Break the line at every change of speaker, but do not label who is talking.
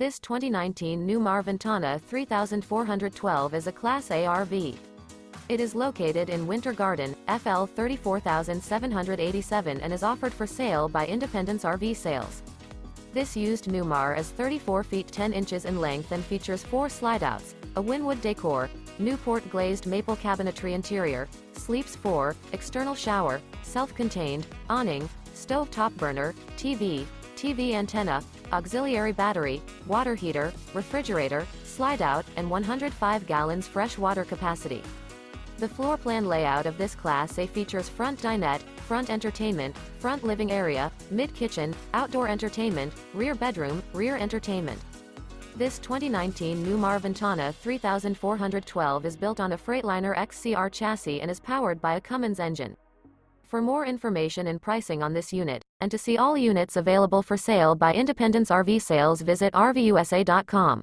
This 2019 Newmar Ventana 3412 is a Class A RV. It is located in Winter Garden, FL 34787 and is offered for sale by Independence RV Sales. This used Newmar is 34 feet 10 inches in length and features 4 slideouts, a Winwood Decor, Newport Glazed Maple Cabinetry interior, sleeps 4, external shower, self-contained, awning, stove top burner, TV antenna, auxiliary battery, water heater, refrigerator, slide-out, and 105 gallons fresh water capacity. The floor plan layout of this Class A features front dinette, front entertainment, front living area, mid-kitchen, outdoor entertainment, rear bedroom, rear entertainment. This 2019 Newmar Ventana 3412 is built on a Freightliner XCR chassis and is powered by a Cummins engine. For more information and pricing on this unit, and to see all units available for sale by Independence RV Sales, visit RVUSA.com.